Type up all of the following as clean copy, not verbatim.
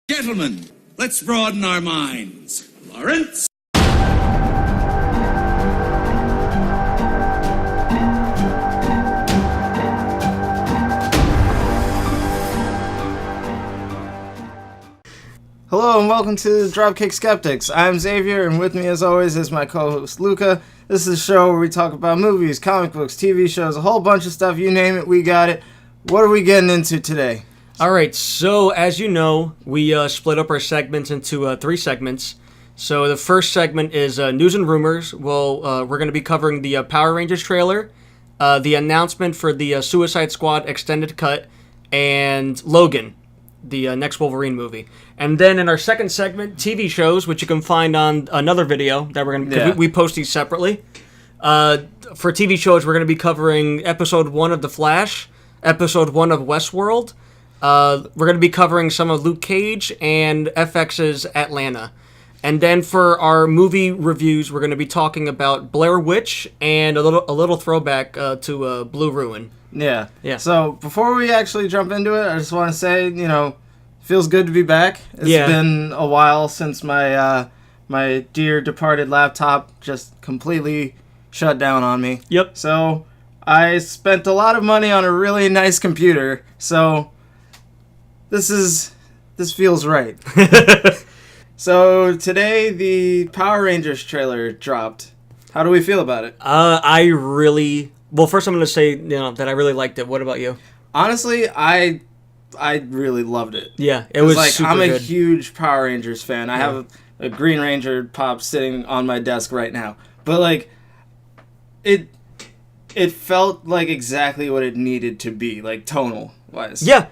Gentlemen, let's broaden our minds. Lawrence? Hello and welcome to Dropkick Skeptics. I'm Xavier, and with me as always is my co-host Luca. This is a show where we talk about movies, comic books, TV shows, a whole bunch of stuff. You name it, we got it. What are we getting into today? All right, so as you know, we split up our segments into 3 segments. So the first segment is news and rumors. Well, we're going to be covering the Power Rangers trailer, the announcement for the Suicide Squad extended cut, and Logan, the next Wolverine movie. And then in our second segment, TV shows, which you can find on another video that we're going to... We post these separately. For TV shows, we're going to be covering Episode 1 of The Flash, Episode 1 of Westworld. We're going to be covering some of Luke Cage and FX's Atlanta. And then for our movie reviews, we're going to be talking about Blair Witch and a little throwback to Blue Ruin. Yeah. Yeah. So before we actually jump into it, I just want to say, feels good to be back. It's been a while since my my dear departed laptop just completely shut down on me. Yep. So I spent a lot of money on a really nice computer. So this feels right. So today the Power Rangers trailer dropped. How do we feel about it? Well, first I'm going to say, that I really liked it. What about you? Honestly, I really loved it. Yeah, it was like super I'm a good. Huge Power Rangers fan. I have a Green Ranger pop sitting on my desk right now. But it felt like exactly what it needed to be, like tonal wise. Yeah.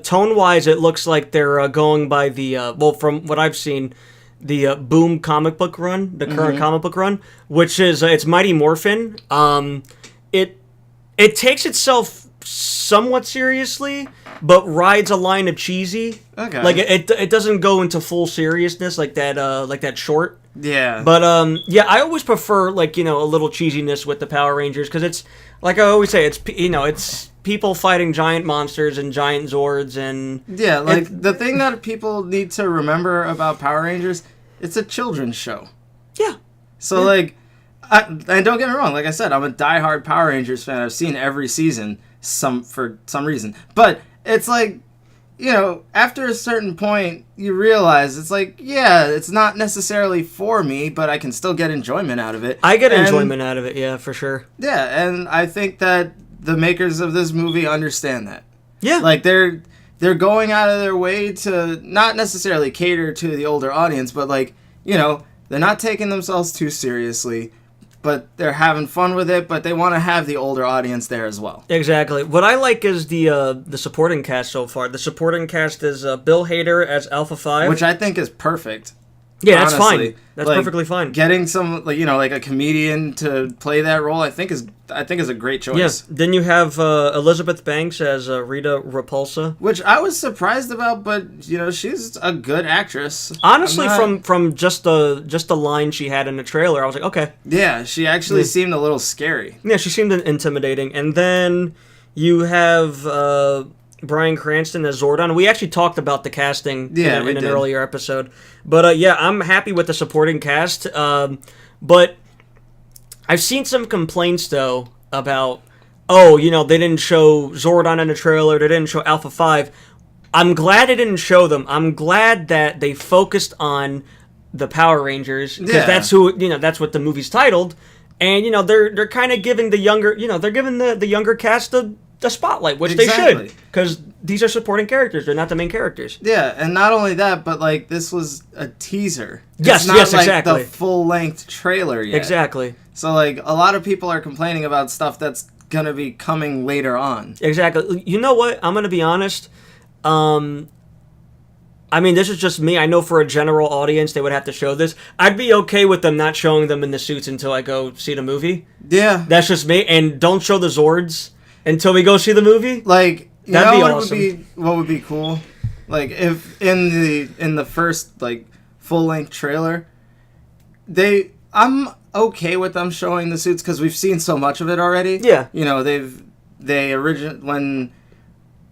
Tone wise, it looks like they're going by the from what I've seen, the Boom comic book run, the current comic book run, which is it's Mighty Morphin. It takes itself somewhat seriously, but rides a line of cheesy. Okay. Like it doesn't go into full seriousness like that short. Yeah. But I always prefer a little cheesiness with the Power Rangers, because it's like I always say, it's people fighting giant monsters and giant Zords and the thing that people need to remember about Power Rangers, it's a children's show. Yeah. So and don't get me wrong, like I said, I'm a diehard Power Rangers fan. I've seen every season for some reason. But it's after a certain point, you realize it's not necessarily for me, but I can still get enjoyment out of it. I get enjoyment out of it, yeah, for sure. Yeah, and I think that the makers of this movie understand that. Yeah. They're going out of their way to not necessarily cater to the older audience, but they're not taking themselves too seriously, but they're having fun with it, but they want to have the older audience there as well. Exactly. What I like is the supporting cast so far. The supporting cast is Bill Hader as Alpha 5. Which I think is perfect. Yeah, that's fine. That's perfectly fine. Getting some, a comedian to play that role, I think is a great choice. Yes. Then you have Elizabeth Banks as Rita Repulsa, which I was surprised about, but she's a good actress. Honestly, from just the line she had in the trailer, I was like, okay. Yeah, she actually seemed a little scary. Yeah, she seemed intimidating. And then you have Bryan Cranston as Zordon. We actually talked about the casting in an earlier episode. But I'm happy with the supporting cast. But I've seen some complaints, though, about, they didn't show Zordon in the trailer, they didn't show Alpha 5. I'm glad they didn't show them. I'm glad that they focused on the Power Rangers, because that's what the movie's titled. And, they're kind of giving the younger, they're giving the younger cast the spotlight, which they should, because these are supporting characters. They're not the main characters. Yeah, and not only that, but this was a teaser. Yes, exactly. The full-length trailer yet. Exactly. So a lot of people are complaining about stuff that's gonna be coming later on. Exactly. You know what? I'm gonna be honest. This is just me. I know for a general audience, they would have to show this. I'd be okay with them not showing them in the suits until I go see the movie. Yeah. That's just me. And don't show the Zords until we go see the movie? That'd be awesome. What would be cool? If in the first full-length trailer, I'm okay with them showing the suits because we've seen so much of it already. Yeah. They originally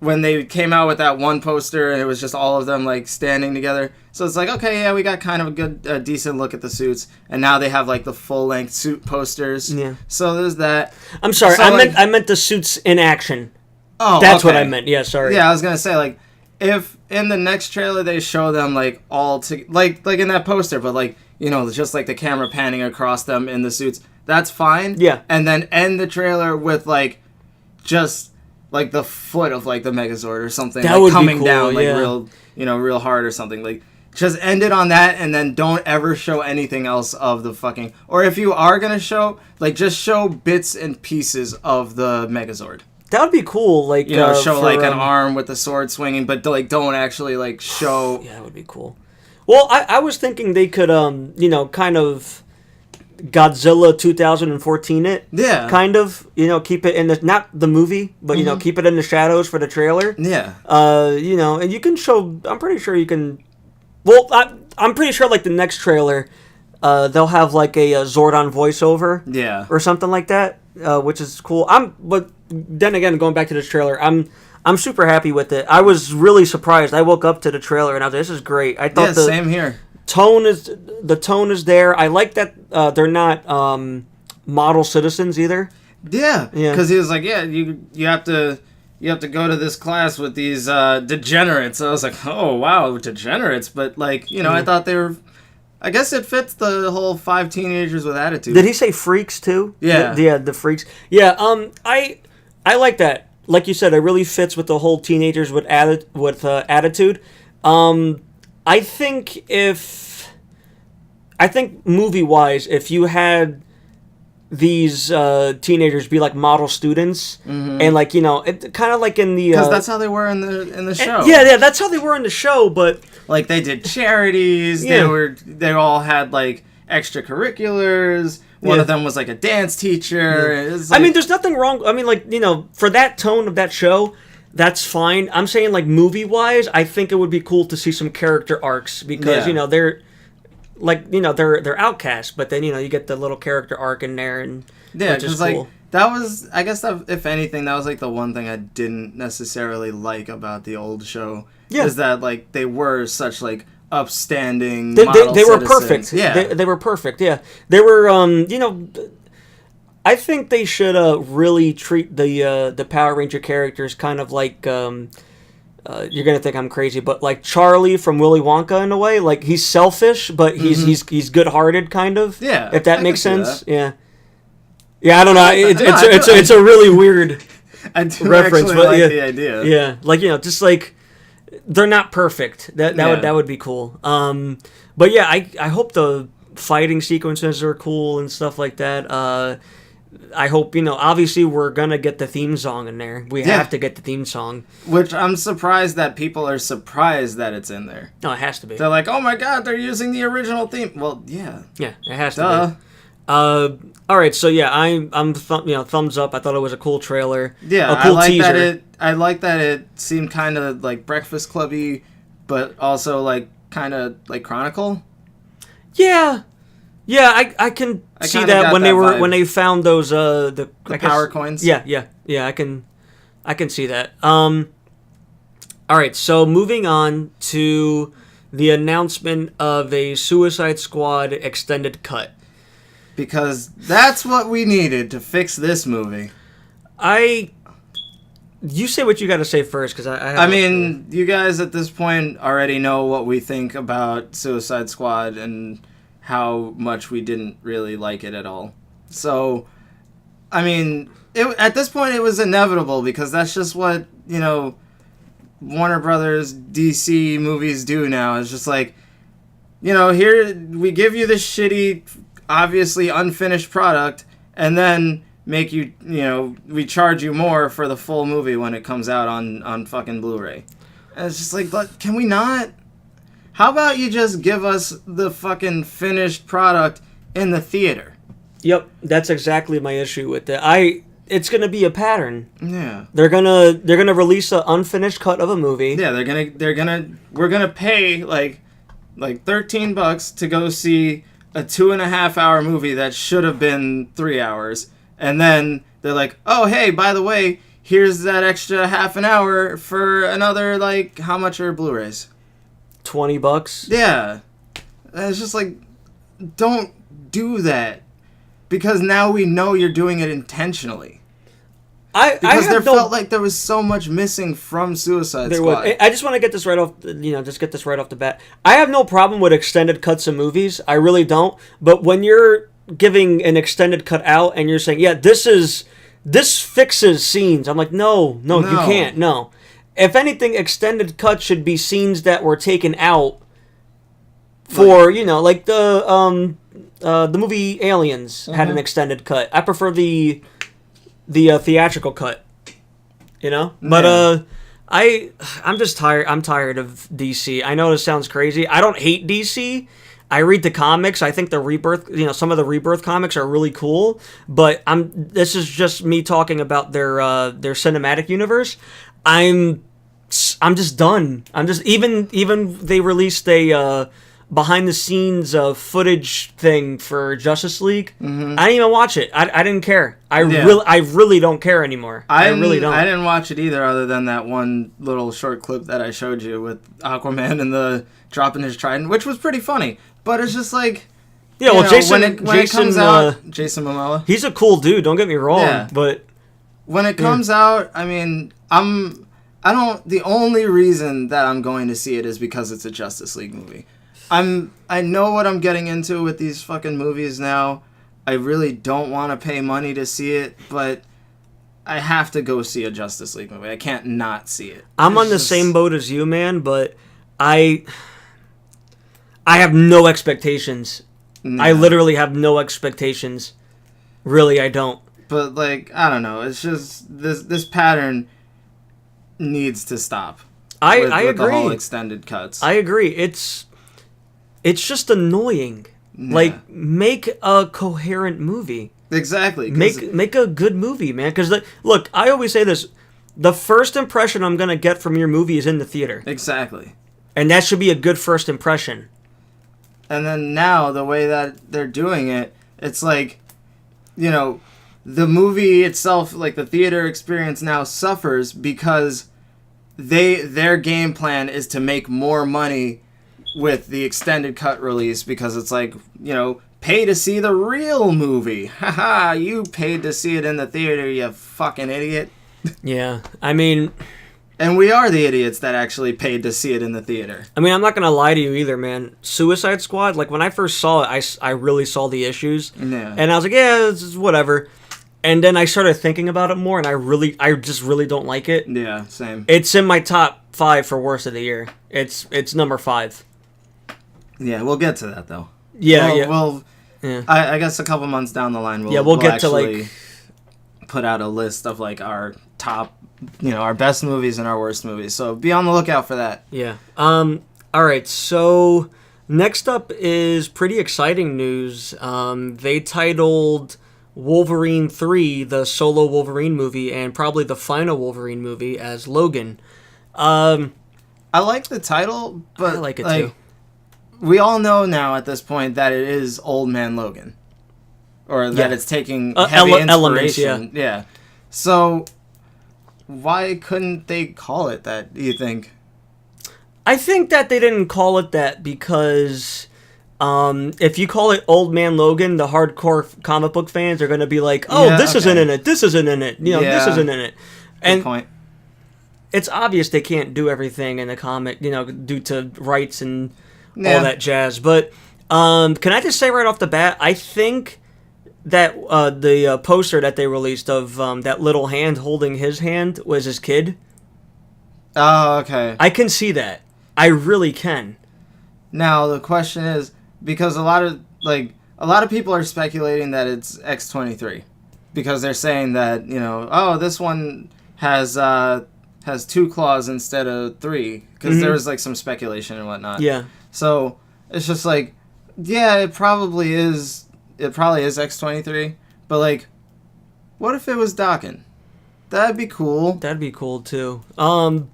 when they came out with that one poster and it was just all of them like standing together. So it's like, okay, yeah, we got kind of a good, decent look at the suits, and now they have like the full length suit posters. Yeah. So there's that. I'm sorry, So, I meant the suits in action. Oh, That's what okay. I meant. Yeah, sorry. Yeah, I was gonna say like, if in the next trailer they show them like all like in that poster, but like just like the camera panning across them in the suits, that's fine. Yeah. And then end the trailer with like just like the foot of like the Megazord or something That like would be coming cool, down like yeah. real hard or something. Like just end it on that, and then don't ever show anything else of the fucking. Or if you are gonna show, like just show bits and pieces of the Megazord. That would be cool. Like Show for, like an arm with the sword swinging, but like don't actually like show. Yeah, that would be cool. Well, I was thinking they could kind of Godzilla 2014 it. Yeah. Kind of, keep it in the not the movie, but keep it in the shadows for the trailer. Yeah. And you can show. I'm pretty sure you can. Well, I'm pretty sure like the next trailer, they'll have like a Zordon voiceover. Yeah. Or something like that, which is cool. But then again, going back to this trailer, I'm super happy with it. I was really surprised. I woke up to the trailer and I was like, this is great. I thought same here. The tone is there. I like that they're not model citizens either. Yeah. Yeah. Because he was like, yeah, you have to go to this class with these degenerates. I was like, oh wow, degenerates. But like, I thought they were. I guess it fits the whole 5 teenagers with attitude. Did he say freaks too? Yeah. The freaks. Yeah. I like that. Like you said, it really fits with the whole teenagers with attitude. I think movie-wise, if you had these teenagers be like model students, and like it kind of like in the because that's how they were in the show. Yeah, that's how they were in the show. But like they did charities. Yeah. They all had like extracurriculars. One of them was like a dance teacher. Yeah. Like, I mean, there's nothing wrong. I mean, like for that tone of that show. That's fine. I'm saying like movie-wise, I think it would be cool to see some character arcs because they're like they're outcasts, but then you get the little character arc in there, and because cool. Like that was, I guess that, if anything, that was like the one thing I didn't necessarily like about the old show. Yeah. Is that like they were such like upstanding. They model were citizens. perfect. Yeah, they were perfect. Yeah, they were. I think they should really treat the Power Ranger characters kind of like you're gonna think I'm crazy, but like Charlie from Willy Wonka in a way. Like he's selfish, but he's good-hearted kind of. Yeah, if that makes sense. That. Yeah. I don't know. It's a really weird I do reference, actually but like yeah, the idea. Yeah, like just like they're not perfect. That would be cool. But yeah, I hope the fighting sequences are cool and stuff like that. I hope, obviously we're going to get the theme song in there. We have to get the theme song. Which I'm surprised that people are surprised that it's in there. No, it has to be. They're like, oh my god, they're using the original theme. Well, yeah. Yeah, it has to be. All right, so yeah, I'm thumbs up. I thought it was a cool trailer. Yeah, a cool teaser. I like that it seemed kind of like Breakfast Clubby, but also like kind of like Chronicle. Yeah. Yeah, I can see that when they found those the power coins. Yeah, I can see that. All right, so moving on to the announcement of a Suicide Squad extended cut. Because that's what we needed to fix this movie. You say what you got to say first, because I mean, you guys at this point already know what we think about Suicide Squad and how much we didn't really like it at all. So, I mean, at this point it was inevitable because that's just what, Warner Brothers DC movies do now. It's just like, here we give you this shitty, obviously unfinished product, and then make you, we charge you more for the full movie when it comes out on fucking Blu-ray. And it's just like, can we not? How about you just give us the fucking finished product in the theater? Yep, that's exactly my issue with it. It's gonna be a pattern. Yeah. They're gonna release an unfinished cut of a movie. Yeah, we're gonna pay like $13 to go see a 2.5 hour movie that should have been 3 hours, and then they're like, oh hey, by the way, here's that extra half an hour for another, like, how much are Blu-rays? $20. Yeah. And it's just like, don't do that. Because now we know you're doing it intentionally. Because felt like there was so much missing from Suicide Squad. I just want to get this right off, the bat. I have no problem with extended cuts of movies. I really don't. But when you're giving an extended cut out and you're saying, yeah, this fixes scenes, I'm like, no, you can't. No. If anything, extended cut should be scenes that were taken out for, like the movie Aliens had an extended cut. I prefer the theatrical cut, but I'm just tired. I'm tired of DC. I know this sounds crazy. I don't hate DC. I read the comics. I think the Rebirth, some of the Rebirth comics are really cool, but this is just me talking about their cinematic universe. I'm just done. Even they released a behind the scenes footage thing for Justice League. Mm-hmm. I didn't even watch it. I didn't care. I really don't care anymore. I really don't. I didn't watch it either, other than that one little short clip that I showed you with Aquaman and the dropping his trident, which was pretty funny. But it's just like, Jason, when it comes out, Jason Momoa, he's a cool dude. Don't get me wrong, but when it comes out, I mean, the only reason that I'm going to see it is because it's a Justice League movie. I know what I'm getting into with these fucking movies now. I really don't want to pay money to see it, but I have to go see a Justice League movie. I can't not see it. I'm on the same boat as you, man, but I have no expectations. No. I literally have no expectations. Really, I don't. But, like, I don't know. It's just this pattern needs to stop. I agree. With the whole extended cuts. I agree. It's just annoying. Yeah. Like, make a coherent movie. Exactly. Make a good movie, man. Because, look, I always say this. The first impression I'm going to get from your movie is in the theater. Exactly. And that should be a good first impression. And then now, the way that they're doing it, it's like, the movie itself, like the theater experience now suffers because their game plan is to make more money with the extended cut release, because it's like, pay to see the real movie. Haha, you paid to see it in the theater, you fucking idiot. Yeah, I mean... And we are the idiots that actually paid to see it in the theater. I mean, I'm not going to lie to you either, man. Suicide Squad, like, when I first saw it, I really saw the issues. Yeah. And I was like, yeah, this is whatever. And then I started thinking about it more, and I just really don't like it. Yeah, same. It's in my top 5 for worst of the year. It's number 5. Yeah, we'll get to that, though. Yeah. I guess a couple months down the line, we'll get to, like, put out a list of, like, our top, our best movies and our worst movies. So be on the lookout for that. Yeah. All right. So next up is pretty exciting news. They titled Wolverine 3, the solo Wolverine movie, and probably the final Wolverine movie, as Logan. I like the title, but I like it too. We all know now at this point that it is Old Man Logan, or that it's taking heavy inspiration. Elements, yeah. So why couldn't they call it that, do you think? I think that they didn't call it that because if you call it Old Man Logan, the hardcore comic book fans are going to be like, isn't in it, this isn't in it, this isn't in it. And good point. It's obvious they can't do everything in the comic, due to rights and all that jazz. But can I just say right off the bat, I think that the poster that they released of that little hand holding his hand was his kid. Oh, okay. I can see that. I really can. Now the question is, because a lot of people are speculating that it's X-23, because they're saying that this one has 2 claws instead of 3, because there was like some speculation and whatnot. Yeah. So it's just like, yeah, it probably is X-23, but like, what if it was Daken? That'd be cool. That'd be cool too. I'm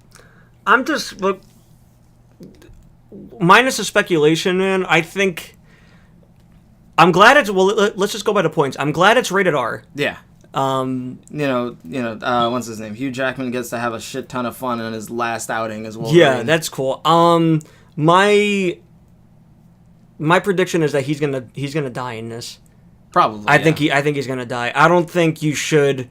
just minus the speculation, man. I think I'm glad it's let's just go by the points. I'm glad it's rated R. Yeah. What's his name? Hugh Jackman gets to have a shit ton of fun in his last outing as Wolverine. Yeah, that's cool. My prediction is that he's gonna die in this. Probably. I think he's gonna die. I don't think you should.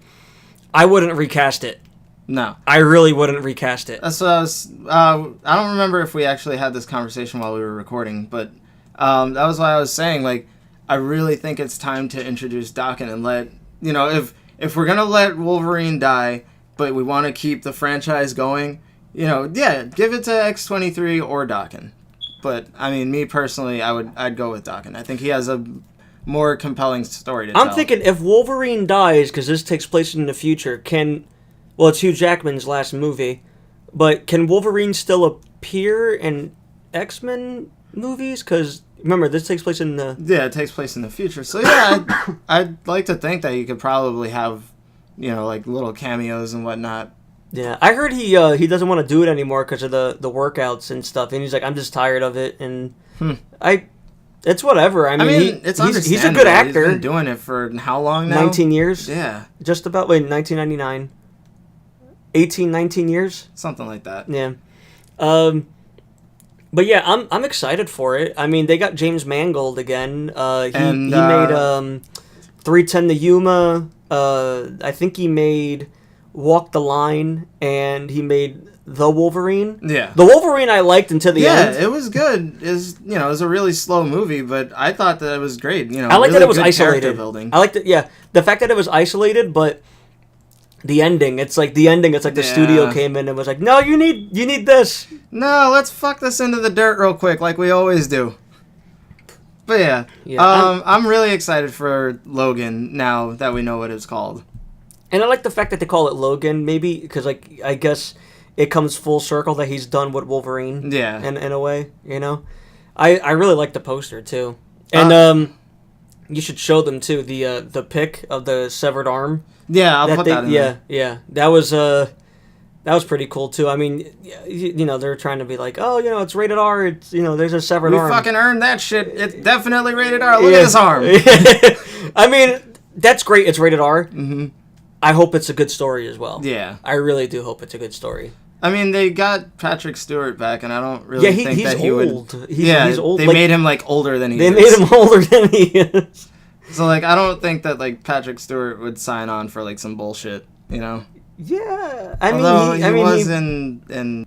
I wouldn't recast it. No. I really wouldn't recast it. That's what I was. I don't remember if we actually had this conversation while we were recording, but that was why I was saying, like, I really think it's time to introduce Daken and let, if we're gonna let Wolverine die, but we want to keep the franchise going, give it to X-23 or Daken. But I mean, me personally, I'd go with Daken. I think he has a more compelling story to tell. I'm thinking if Wolverine dies, because this takes place in the future, it's Hugh Jackman's last movie, but can Wolverine still appear in X-Men movies? Because remember, this takes place in the... Yeah, it takes place in the future. So yeah, I'd like to think that you could probably have, like little cameos and whatnot. Yeah, I heard he doesn't want to do it anymore because of the workouts and stuff, and he's like, I'm just tired of it, and it's whatever. I mean, it's he's a good actor. He's been doing it for how long now? 19 years? Yeah. Just about, 1999. 18, 19 years? Something like that. Yeah. But yeah, I'm excited for it. I mean, they got James Mangold again. He made 310 to Yuma. I think he made Walk the Line, and he made The Wolverine. Yeah. The Wolverine I liked until the end. Yeah, it was good. It was a really slow movie, but I thought that it was great. I liked really that it was good isolated. character building. I liked it. Yeah, the fact that it was isolated, but the ending. It's like the studio came in and was like, no, you need this. No, let's fuck this into the dirt real quick, like we always do. But yeah, I'm really excited for Logan now that we know what it's called. And I like the fact that they call it Logan, maybe because I guess it comes full circle that he's done with Wolverine. Yeah, in a way, I really like the poster too, and you should show them too the pic of the severed arm. Yeah, I'll put that in there. Yeah, that was pretty cool too. I mean, they're trying to be like, oh, it's rated R. It's there's a severed arm. We fucking earned that shit. It's definitely rated R. Look at this arm. I mean, that's great. It's rated R. Mm-hmm. I hope it's a good story as well. Yeah, I really do hope it's a good story. I mean, they got Patrick Stewart back, and I don't really think that he old. would. He's old. They made him older than he is. They made him older than he is. So I don't think that Patrick Stewart would sign on for some bullshit, Yeah, Although he was in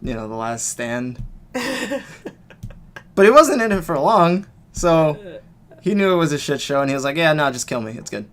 The Last Stand, but he wasn't in it for long, so he knew it was a shit show, and he was like, "Yeah, no, just kill me, it's good."